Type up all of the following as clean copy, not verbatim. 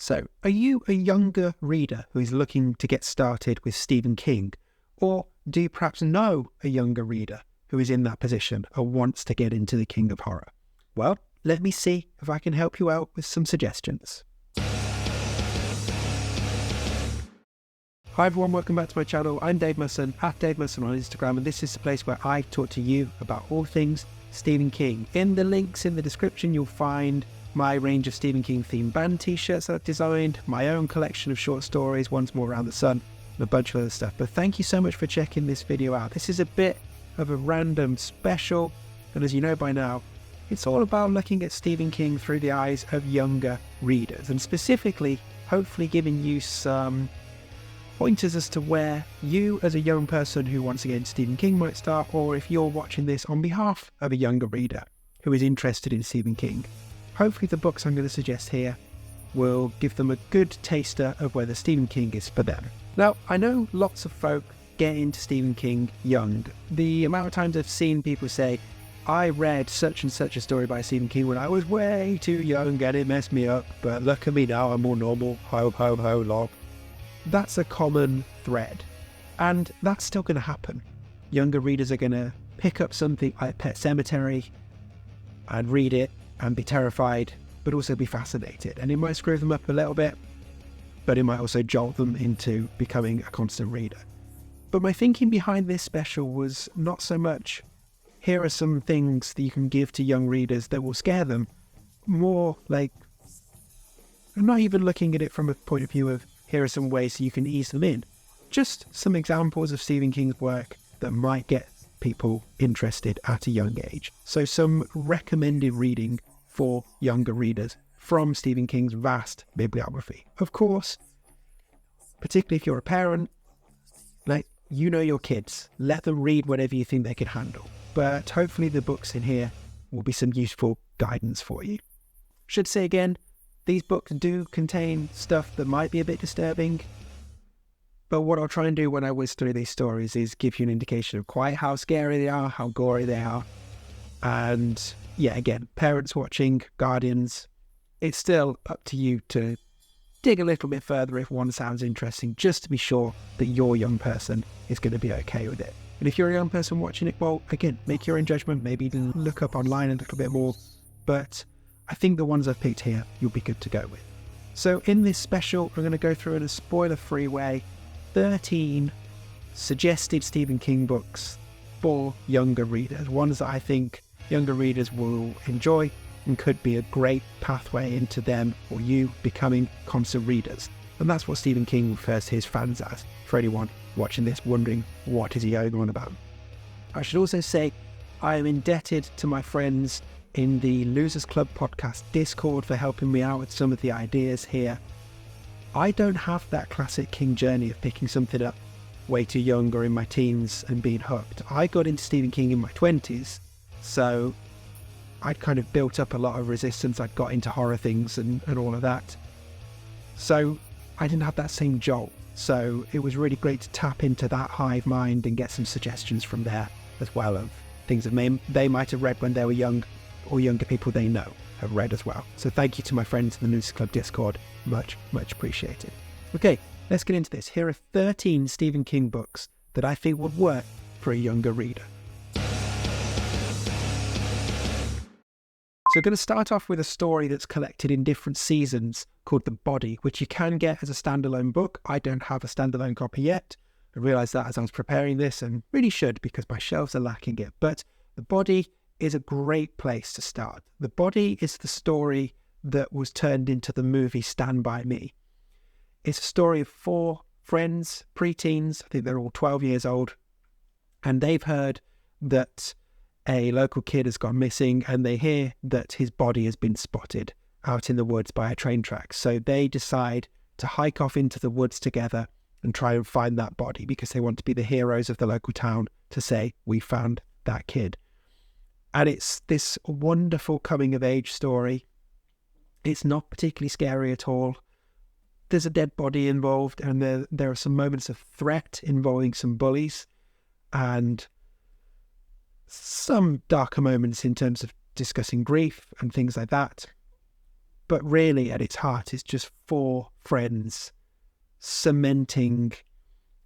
So, are you a younger reader who is looking to get started with Stephen King? Or do you perhaps know a younger reader who is in that position and wants to get into the King of Horror? Well, let me see if I can help you out with some suggestions. Hi everyone, welcome back to my channel. I'm Dave Musson, at Dave Musson on Instagram, and this is the place where I talk to you about all things Stephen King. In the links in the description, you'll find my range of Stephen King themed band t-shirts that I've designed, my own collection of short stories, Once More Around the Sun, and a bunch of other stuff. But thank you so much for checking this video out. This is a bit of a random special, and as you know by now, it's all about looking at Stephen King through the eyes of younger readers, and specifically, hopefully giving you some pointers as to where you as a young person who wants to get into Stephen King might start, or if you're watching this on behalf of a younger reader who is interested in Stephen King. Hopefully the books I'm going to suggest here will give them a good taster of whether Stephen King is for them. Now, I know lots of folk get into Stephen King young. The amount of times I've seen people say, I read such and such a story by Stephen King when I was way too young and it messed me up, but look at me now, I'm more normal, ho ho ho log. That's a common thread, and that's still going to happen. Younger readers are going to pick up something like Pet Sematary and read it and be terrified, but also be fascinated. And it might screw them up a little bit, but it might also jolt them into becoming a constant reader. But my thinking behind this special was not so much, here are some things that you can give to young readers that will scare them. More like, I'm not even looking at it from a point of view of, here are some ways so you can ease them in. Just some examples of Stephen King's work that might get people interested at a young age. So some recommended reading for younger readers from Stephen King's vast bibliography. Of course, particularly if you're a parent, you know your kids. Let them read whatever you think they can handle. But hopefully the books in here will be some useful guidance for you. Should say again, these books do contain stuff that might be a bit disturbing, but what I'll try and do when I whiz through these stories is give you an indication of quite how scary they are, how gory they are. And yeah, again, parents watching, guardians, it's still up to you to dig a little bit further if one sounds interesting, just to be sure that your young person is going to be okay with it. And if you're a young person watching it, well, again, make your own judgment, maybe look up online a little bit more, but I think the ones I've picked here, you'll be good to go with. So in this special, I'm going to go through in a spoiler-free way 13 suggested Stephen King books for younger readers, ones that I think younger readers will enjoy and could be a great pathway into them or you becoming constant readers. And that's what Stephen King refers to his fans as, for anyone watching this wondering what is he going on about. I should also say I am indebted to my friends in the Losers Club podcast Discord for helping me out with some of the ideas here. I don't have that classic King journey of picking something up way too young or in my teens and being hooked. I got into Stephen King in my 20s, so I'd kind of built up a lot of resistance. I'd got into horror things and all of that. So I didn't have that same jolt. So it was really great to tap into that hive mind and get some suggestions from there as well of things that they might have read when they were young, or younger people they know have read as well. So thank you to my friends in the News Club Discord. Much, much appreciated. Okay, let's get into this. Here are 13 Stephen King books that I think would work for a younger reader. So I'm going to start off with a story that's collected in different seasons called The Body, which you can get as a standalone book. I don't have a standalone copy yet. I realised that as I was preparing this, and really should because my shelves are lacking it. But The Body is a great place to start. The Body is the story that was turned into the movie Stand By Me. It's a story of 4 friends, preteens, I think they're all 12 years old, and they've heard that a local kid has gone missing, and they hear that his body has been spotted out in the woods by a train track. So they decide to hike off into the woods together and try and find that body because they want to be the heroes of the local town to say, we found that kid. And it's this wonderful coming-of-age story. It's not particularly scary at all. There's a dead body involved, and there are some moments of threat involving some bullies, and some darker moments in terms of discussing grief and things like that. But really, at its heart, it's just four friends cementing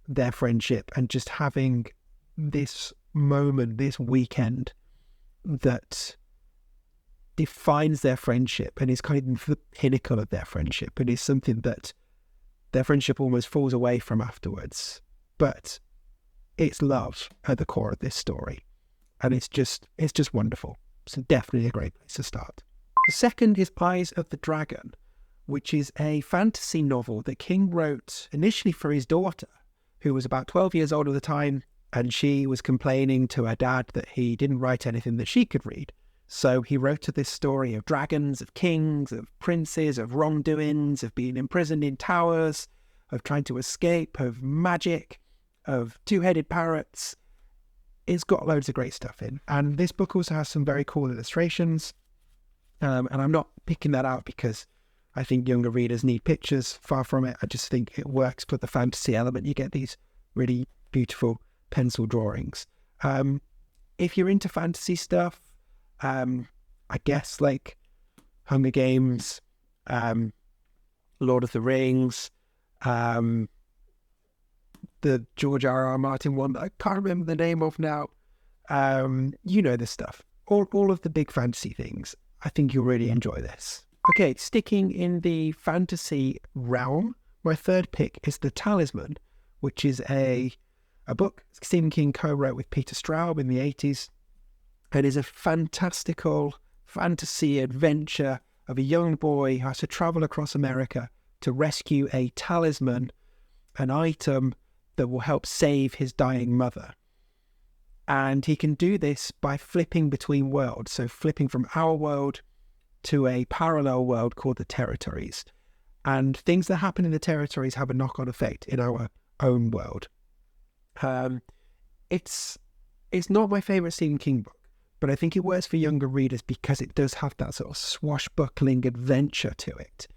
their friendship and just having this moment, this weekend that defines their friendship and is kind of the pinnacle of their friendship, and is something that their friendship almost falls away from afterwards. But it's love at the core of this story, and it's just wonderful. So definitely a great place to start. The second is Eyes of the Dragon, which is a fantasy novel that King wrote initially for his daughter, who was about 12 years old at the time, and she was complaining to her dad that he didn't write anything that she could read. So he wrote her this story of dragons, of kings, of princes, of wrongdoings, of being imprisoned in towers, of trying to escape, of magic, of two-headed parrots. It's got loads of great stuff in. And this book also has some very cool illustrations. And I'm not picking that out because I think younger readers need pictures. Far from it. I just think it works for the fantasy element. You get these really beautiful pencil drawings. If you're into fantasy stuff, I guess like Hunger Games, Lord of the Rings, the George R.R. Martin one that I can't remember the name of now. You know this stuff. All of the big fantasy things. I think you'll really enjoy this. Okay, sticking in the fantasy realm, my third pick is The Talisman, which is a book Stephen King co-wrote with Peter Straub in the 80s. It is a fantastical fantasy adventure of a young boy who has to travel across America to rescue a talisman, an item that will help save his dying mother. And he can do this by flipping between worlds, so flipping from our world to a parallel world called the Territories. And things that happen in the Territories have a knock-on effect in our own world. It's not my favourite Stephen King book, but I think it works for younger readers because it does have that sort of swashbuckling adventure to it.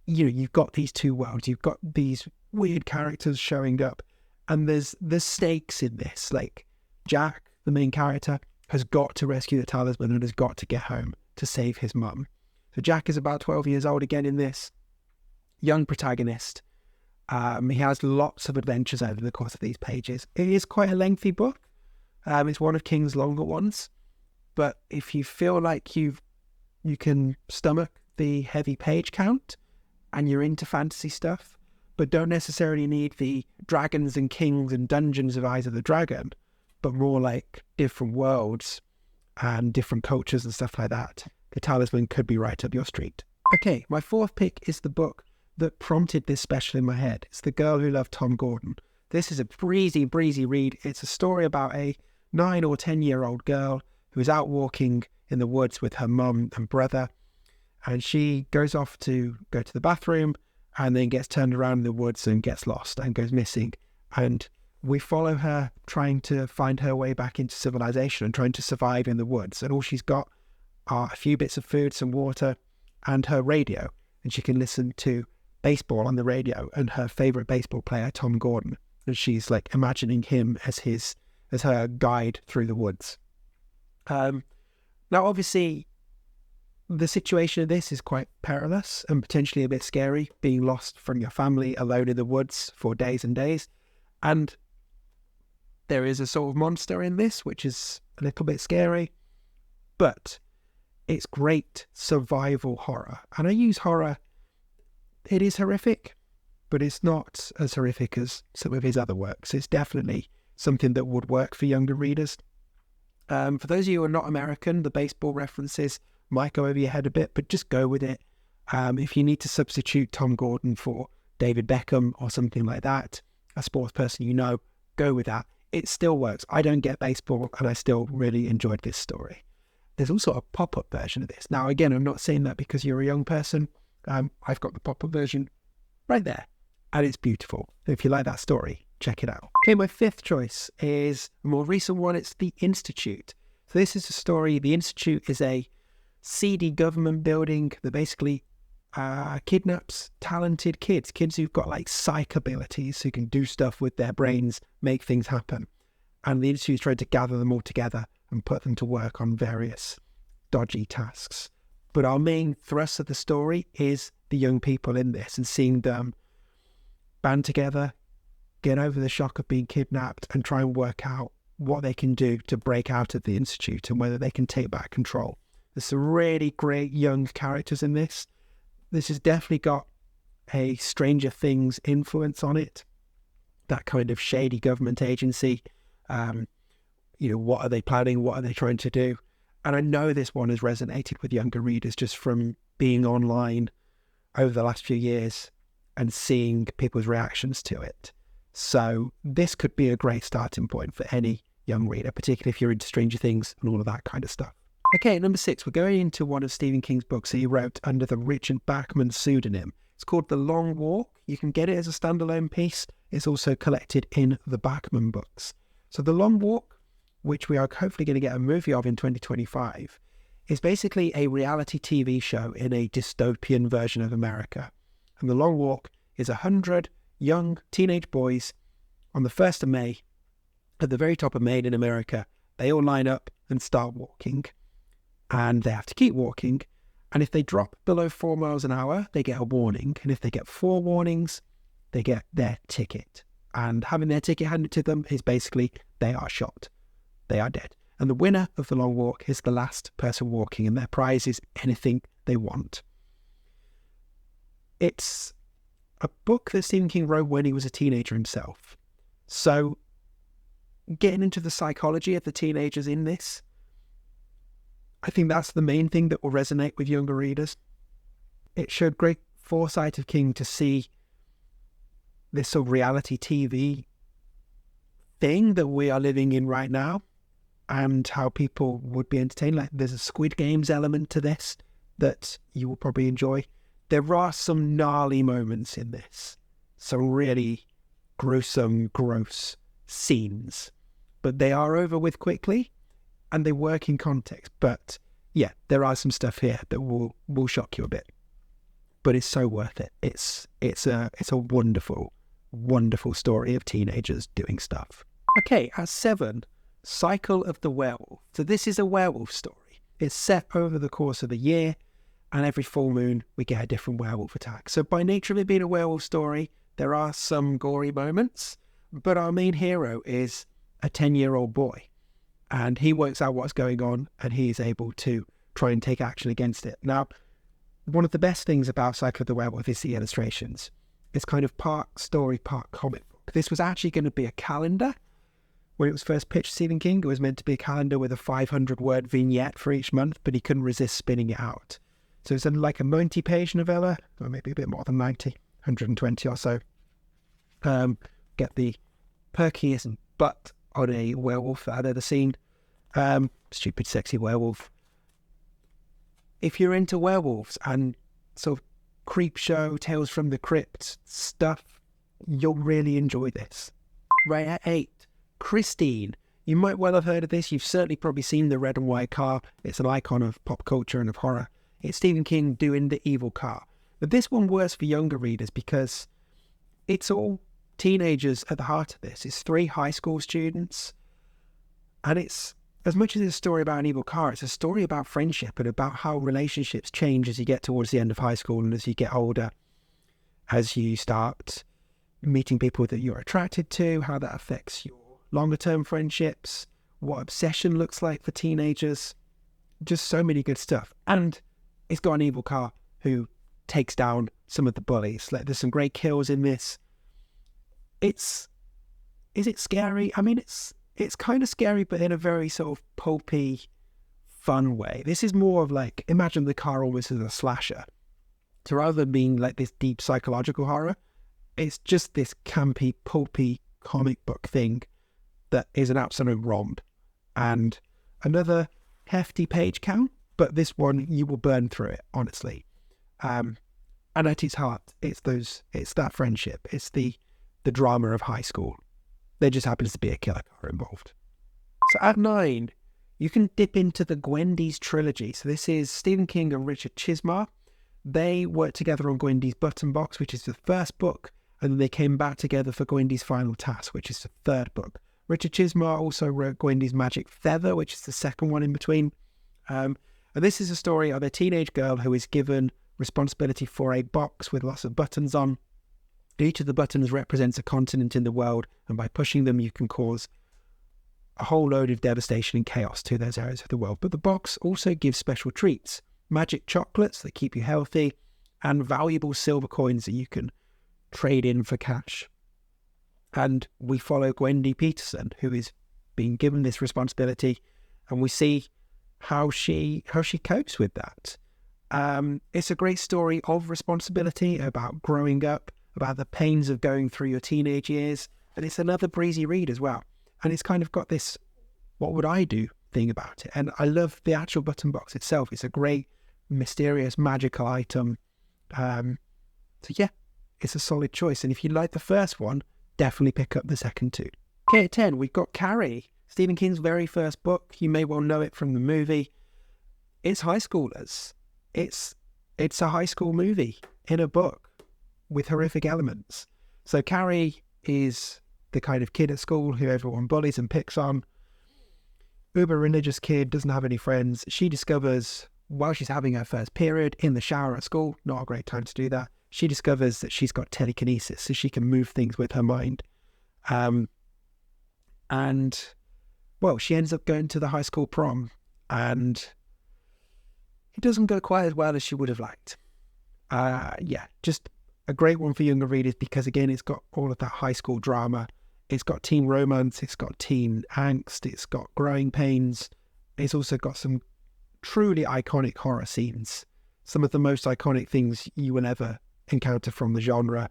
You know, you've got these two worlds, you've got these weird characters showing up, and there's stakes in this. Like, Jack, the main character, has got to rescue the talisman and has got to get home to save his mum. So Jack is about 12 years old again in this, young protagonist. He has lots of adventures over the course of these pages. It is quite a lengthy book. It's one of King's longer ones, but if you feel like you can stomach the heavy page count and you're into fantasy stuff, but don't necessarily need the dragons and kings and dungeons of Eyes of the Dragon, but more like different worlds and different cultures and stuff like that, The Talisman could be right up your street. Okay, my fourth pick is the book that prompted this special in my head. It's The Girl Who Loved Tom Gordon. This is a breezy read. It's a story about a 9 or 10-year-old girl who is out walking in the woods with her mum and brother, and she goes off to go to the bathroom and then gets turned around in the woods and gets lost and goes missing. And we follow her trying to find her way back into civilization and trying to survive in the woods. And all she's got are a few bits of food, some water, and her radio. And she can listen to baseball on the radio and her favourite baseball player, Tom Gordon. And she's like imagining him as her guide through the woods. Now, obviously, the situation of this is quite perilous and potentially a bit scary, being lost from your family alone in the woods for days and days. And there is a sort of monster in this, which is a little bit scary, but it's great survival horror. And I use horror, it is horrific, but it's not as horrific as some of his other works. It's definitely something that would work for younger readers. For those of you who are not American, the baseball references might go over your head a bit, but just go with it. If you need to substitute Tom Gordon for David Beckham or something like that, a sports person you know, go with that. It still works. I don't get baseball, and I still really enjoyed this story. There's also a pop-up version of this. Now, again, I'm not saying that because you're a young person. I've got the pop-up version right there, and it's beautiful. If you like that story, check it out. Okay, my fifth choice is a more recent one. It's The Institute. So this is a story. The Institute is a seedy government building that basically kidnaps talented kids who've got like psych abilities, who can do stuff with their brains, make things happen. And the Institute's trying to gather them all together and put them to work on various dodgy tasks. But our main thrust of the story is the young people in this and seeing them band together, get over the shock of being kidnapped and try and work out what they can do to break out of the institute and whether they can take back control. There's some really great young characters in this. This has definitely got a Stranger Things influence on it. That kind of shady government agency. What are they planning? What are they trying to do? And I know this one has resonated with younger readers just from being online over the last few years and seeing people's reactions to it. So this could be a great starting point for any young reader, particularly if you're into Stranger Things and all of that kind of stuff. Okay, number 6, we're going into one of Stephen King's books that he wrote under the Richard Bachman pseudonym. It's called The Long Walk. You can get it as a standalone piece. It's also collected in the Bachman books. So The Long Walk, which we are hopefully going to get a movie of in 2025, is basically a reality TV show in a dystopian version of America. And The Long Walk is 100 young teenage boys on the 1st of May, at the very top of Maine in America. They all line up and start walking, and they have to keep walking. And if they drop below 4 miles an hour, they get a warning. And if they get 4 warnings, they get their ticket. And having their ticket handed to them is basically they are shot. They are dead. And the winner of the long walk is the last person walking, and their prize is anything they want. It's a book that Stephen King wrote when he was a teenager himself. So getting into the psychology of the teenagers in this, I think that's the main thing that will resonate with younger readers. It showed great foresight of King to see this sort of reality TV thing that we are living in right now and how people would be entertained. Like, there's a Squid Games element to this that you will probably enjoy. There are some gnarly moments in this, some really gruesome, gross scenes, but they are over with quickly and they work in context. But yeah, there are some stuff here that will shock you a bit, but it's so worth it. It's a wonderful, wonderful story of teenagers doing stuff. Okay, at 7, Cycle of the Werewolf. So this is a werewolf story. It's set over the course of the year, and every full moon we get a different werewolf attack. So by nature of it being a werewolf story, there are some gory moments, but our main hero is a 10-year-old boy, and he works out what's going on, and he is able to try and take action against it. Now, one of the best things about Cycle of the Werewolf is the illustrations. It's kind of part story, part comic book. This was actually going to be a calendar. When it was first pitched to Stephen King, it was meant to be a calendar with a 500-word vignette for each month, but he couldn't resist spinning it out. So it's like a 90-page novella, or maybe a bit more than 90, 120 or so. Get the perkiest butt on a werewolf that I've ever seen. Stupid, sexy werewolf. If you're into werewolves and sort of creep show, Tales from the Crypt stuff, you'll really enjoy this. Right, at 8, Christine. You might well have heard of this. You've certainly probably seen the red and white car. It's an icon of pop culture and of horror. It's Stephen King doing the evil car. But this one works for younger readers because it's all teenagers at the heart of this. It's 3 high school students. And it's, as much as it's a story about an evil car, it's a story about friendship and about how relationships change as you get towards the end of high school and as you get older, as you start meeting people that you're attracted to, how that affects your longer term friendships, what obsession looks like for teenagers. Just so many good stuff. And it's got an evil car who takes down some of the bullies. Like, there's some great kills in this. Is it scary? I mean, it's kind of scary, but in a very sort of pulpy, fun way. This is more of like, imagine the car almost as a slasher. So rather than being like this deep psychological horror, it's just this campy, pulpy comic book thing that is an absolute romp. And another hefty page count, but this one you will burn through it, honestly. And at its heart, it's that friendship. It's the drama of high school. There just happens to be a killer car involved. So at 9, you can dip into the Gwendy's trilogy. So this is Stephen King and Richard Chizmar. They worked together on Gwendy's Button Box, which is the first book, and then they came back together for Gwendy's Final Task, which is the third book. Richard Chizmar also wrote Gwendy's Magic Feather, which is the second one in between. And And this is a story of a teenage girl who is given responsibility for a box with lots of buttons on. Each of the buttons represents a continent in the world, and by pushing them you can cause a whole load of devastation and chaos to those areas of the world. But the box also gives special treats, magic chocolates that keep you healthy, and valuable silver coins that you can trade in for cash. And we follow Gwendy Peterson, who is being given this responsibility, and we see how she copes with that. It's a great story of responsibility, about growing up, about the pains of going through your teenage years, and it's another breezy read as well. And it's kind of got this what would I do thing about it. And I love the actual button box itself. It's a great, mysterious, magical item. So yeah, it's a solid choice. And if you like the first one, definitely pick up the second two. Okay, at 10, we've got Carrie, Stephen King's very first book. You may well know it from the movie. It's high schoolers. It's a high school movie in a book with horrific elements. So Carrie is the kind of kid at school who everyone bullies and picks on. Uber religious kid, doesn't have any friends. She discovers, while she's having her first period in the shower at school, not a great time to do that, she discovers that she's got telekinesis, so she can move things with her mind. And, well, she ends up going to the high school prom, and it doesn't go quite as well as she would have liked. Yeah, just a great one for younger readers because, again, it's got all of that high school drama. It's got teen romance, it's got teen angst, it's got growing pains. It's also got some truly iconic horror scenes. Some of the most iconic things you will ever encounter from the genre.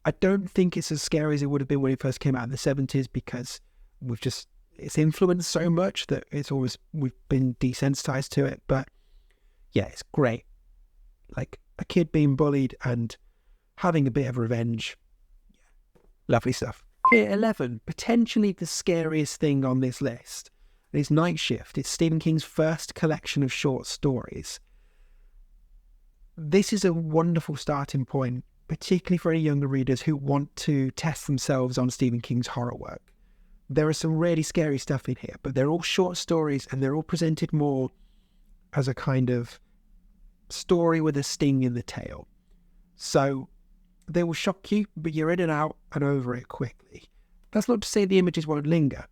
I don't think it's as scary as it would have been when it first came out in the 70s because it's influenced so much that we've been desensitized to it. But yeah, it's great. Like a kid being bullied and having a bit of revenge. Lovely stuff. Okay, 11, potentially the scariest thing on this list is Night Shift. It's Stephen King's first collection of short stories. This is a wonderful starting point, particularly for any younger readers who want to test themselves on Stephen King's horror work. There is some really scary stuff in here, but they're all short stories and they're all presented more as a kind of story with a sting in the tail. So they will shock you, but you're in and out and over it quickly. That's not to say the images won't linger,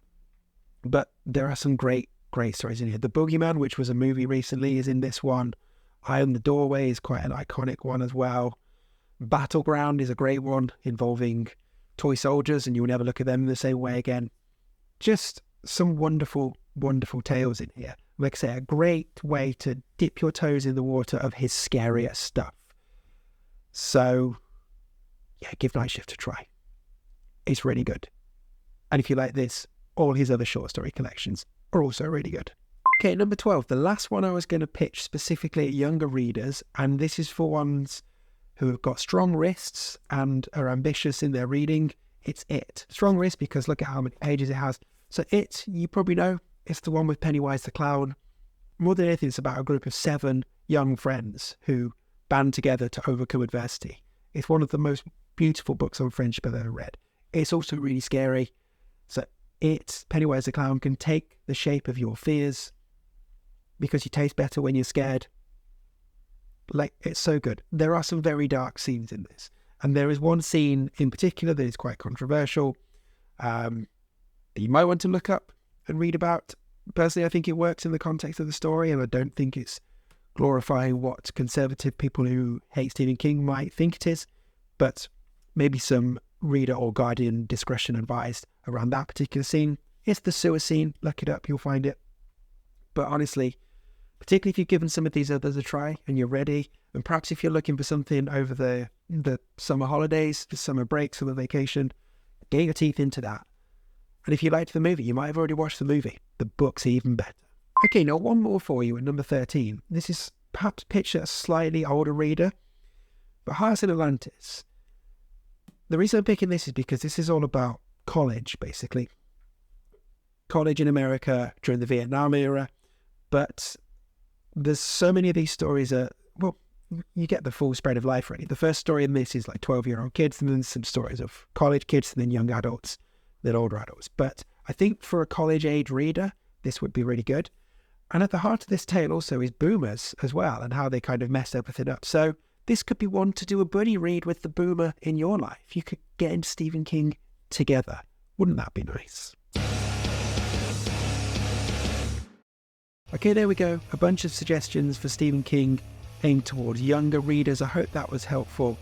but there are some great stories in here. The Boogeyman, which was a movie recently, is in this one. Eye on the Doorway is quite an iconic one as well. Battleground is a great one involving toy soldiers, and you'll never look at them the same way again. Just some wonderful, wonderful tales in here. Like I say, a great way to dip your toes in the water of his scarier stuff. So yeah, give Night Shift a try. It's really good. And if you like this, all his other short story collections are also really good. Okay, number 12, the last one I was going to pitch specifically at younger readers, and this is for ones who have got strong wrists and are ambitious in their reading. It's It. Strong wrist because look at how many pages it has. So It, you probably know, it's the one with Pennywise the Clown. More than anything, it's about a group of 7 young friends who band together to overcome adversity. It's one of the most beautiful books on friendship I've ever read. It's also really scary. So It, Pennywise the Clown, can take the shape of your fears because you taste better when you're scared. Like, it's so good. There are some very dark scenes in this. And there is one scene in particular that is quite controversial that you might want to look up and read about. Personally, I think it works in the context of the story, and I don't think it's glorifying what conservative people who hate Stephen King might think it is. But maybe some reader or guardian discretion advised around that particular scene. It's the sewer scene. Look it up, you'll find it. But honestly, particularly if you've given some of these others a try and you're ready, and perhaps if you're looking for something over the summer holidays, the summer breaks, or the vacation, get your teeth into that. And if you liked the movie, you might have already watched the movie. The book's even better. Okay, now one more for you at number 13. This is perhaps pitched at a slightly older reader, but Hearts in Atlantis. The reason I'm picking this is because this is all about college, basically. College in America during the Vietnam era, but there's so many of these stories are, well, you get the full spread of life, really. The first story in this is like 12-year-old kids, and then some stories of college kids, and then young adults, then older adults. But I think for a college-age reader, this would be really good. And at the heart of this tale also is boomers as well, and how they kind of mess everything up. So this could be one to do a buddy read with the boomer in your life. You could get into Stephen King together. Wouldn't that be nice? Okay, there we go. A bunch of suggestions for Stephen King aimed towards younger readers. I hope that was helpful.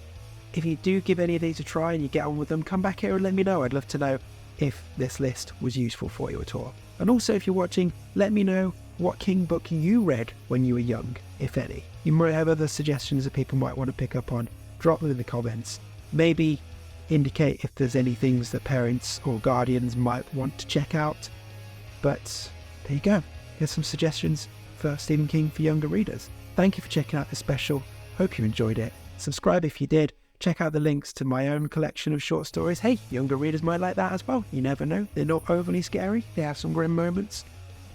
If you do give any of these a try and you get on with them, come back here and let me know. I'd love to know if this list was useful for you at all. And also, if you're watching, let me know what King book you read when you were young, if any. You might have other suggestions that people might want to pick up on. Drop them in the comments. Maybe indicate if there's any things that parents or guardians might want to check out. But there you go. Here's some suggestions for Stephen King for younger readers. Thank you for checking out this special. Hope you enjoyed it. Subscribe if you did. Check out the links to my own collection of short stories. Hey, younger readers might like that as well. You never know. They're not overly scary. They have some grim moments,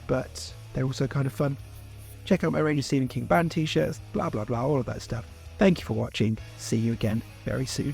but they're also kind of fun. Check out my range of Stephen King band t-shirts, blah, blah, blah, all of that stuff. Thank you for watching. See you again very soon.